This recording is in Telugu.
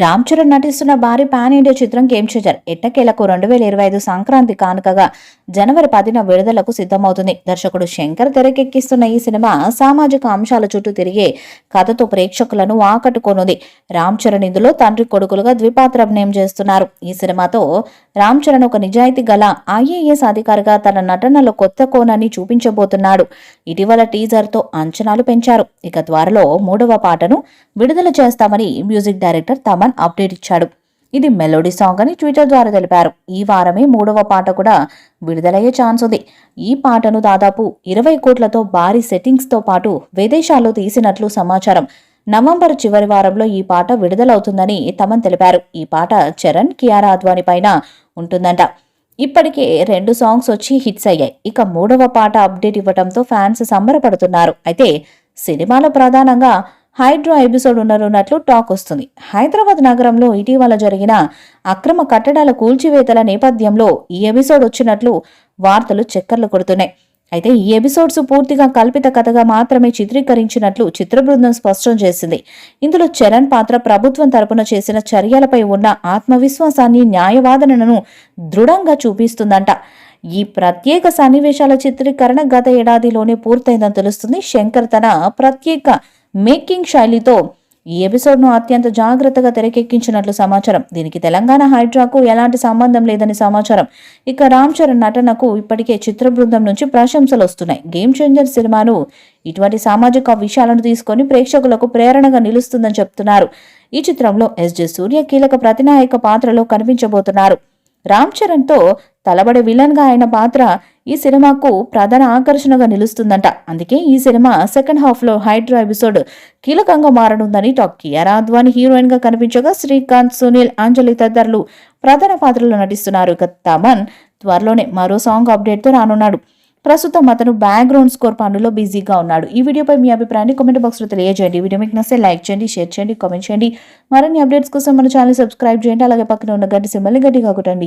రామ్ చరణ్ నటిస్తున్న భారీ పాన్ ఇండియా చిత్రం గేమ్ చేంజర్ ఎట్టకేలకు 2025 సంక్రాంతి కానుకగా జనవరి 10న విడుదలకు సిద్ధమవుతుంది. దర్శకుడు శంకర్ తెరకెక్కిస్తున్న ఈ సినిమా సామాజిక అంశాల చుట్టూ తిరిగే కథతో ప్రేక్షకులను ఆకట్టుకోనుంది. రామ్ చరణ్ ఇందులో తండ్రి కొడుకులుగా ద్విపాత్రాభినయం చేస్తున్నారు. ఈ సినిమాతో రామ్ చరణ్ ఒక నిజాయితీ గల ఐఏఎస్ అధికారిగా తన నటనలో కొత్త కోణాన్ని చూపించబోతున్నాడు. ఇటీవల టీజర్తో అంచనాలు పెంచారు. ఇక త్వరలో 3వ పాటను విడుదల చేస్తామని మ్యూజిక్ డైరెక్టర్ తమన్ అప్డేట్ ఇచ్చాడు. ఇది మెలోడీ సాంగ్ అని ట్విట్టర్ ద్వారా తెలిపారు. ఈ వారమే 3వ పాట కూడా విడుదలయ్యే ఛాన్స్ ఉంది. ఈ పాటను దాదాపు 20 కోట్లతో భారీ సెట్టింగ్స్తో పాటు విదేశాల్లో తీసినట్లు సమాచారం. నవంబర్ చివరి వారంలో ఈ పాట విడుదలవుతుందని తమన్ తెలిపారు. ఈ పాట చరణ్, కియారా అద్వానీ పైన ఉంటుందంట. ఇప్పటికే 2 సాంగ్స్ వచ్చి హిట్స్ అయ్యాయి. ఇక 3వ పాట అప్డేట్ ఇవ్వడంతో ఫ్యాన్స్ సంబరపడుతున్నారు. అయితే సినిమాలో ప్రధానంగా హైడ్రా ఎపిసోడ్ ఉండనున్నట్లు టాక్ వస్తుంది. హైదరాబాద్ నగరంలో ఇటీవల జరిగిన అక్రమ కట్టడాల కూల్చివేతల నేపథ్యంలో ఈ ఎపిసోడ్ వచ్చినట్లు వార్తలు చక్కర్లు కొడుతున్నాయి. అయితే ఈ ఎపిసోడ్స్ పూర్తిగా కల్పిత కథగా మాత్రమే చిత్రీకరించినట్లు చిత్ర బృందం స్పష్టం చేసింది. ఇందులో చరణ్ పాత్ర ప్రభుత్వం తరపున చేసిన చర్యలపై ఉన్న ఆత్మవిశ్వాసాన్ని, న్యాయవాదనను దృఢంగా చూపిస్తుందంట. ఈ ప్రత్యేక సన్నివేశాల చిత్రీకరణ గత ఏడాదిలోనే పూర్తయిందని తెలుస్తుంది. శంకర్ తన ప్రత్యేక మేకింగ్ శైలితో ఈ ఎపిసోడ్ను అత్యంత జాగ్రత్తగా తెరకెక్కించినట్లు సమాచారం. దీనికి తెలంగాణ హైడ్రాకు ఎలాంటి సంబంధం లేదని సమాచారం. ఇక రామ్ చరణ్ నటనకు ఇప్పటికే చిత్ర బృందం నుంచి ప్రశంసలు వస్తున్నాయి. గేమ్ చేంజర్ సినిమాను ఇటువంటి సామాజిక విషయాలను తీసుకొని ప్రేక్షకులకు ప్రేరణగా నిలుస్తుందని చెప్తున్నారు. ఈ చిత్రంలో ఎస్జే సూర్య కీలక ప్రతినాయక పాత్రలో కనిపించబోతున్నారు. రామ్ చరణ్తో తలబడే విలన్ గా ఆయన పాత్ర ఈ సినిమాకు ప్రధాన ఆకర్షణగా నిలుస్తుందంట. అందుకే ఈ సినిమా సెకండ్ హాఫ్ లో హైడ్రా ఎపిసోడ్ కీలకంగా మారనుందని టాక్. కియారా అద్వానీ హీరోయిన్ గా కనిపించగా శ్రీకాంత్, సునీల్, అంజలి తదితరులు ప్రధాన పాత్రలో నటిస్తున్నారు. ఇక తమన్ త్వరలోనే మరో సాంగ్ అప్డేట్ తో రానున్నాడు. ప్రస్తుతం అతను బ్యాక్గ్రౌండ్ స్కోర్ పనుల్లో బిజీగా ఉన్నాడు. ఈ వీడియోపై మీ అభిప్రాయాన్ని కామెంట్ బాక్స్ లో తెలియజేయండి. వీడియో మీకు నచ్చితే లైక్ చేయండి, షేర్ చేయండి, కామెంట్ చేయండి. మరిన్ని అప్డేట్స్ కోసం మన ఛానల్ సబ్స్క్రైబ్ చేయండి. అలాగే పక్కన ఉన్న గంట సింబల్ని గట్టిగా కొట్టండి.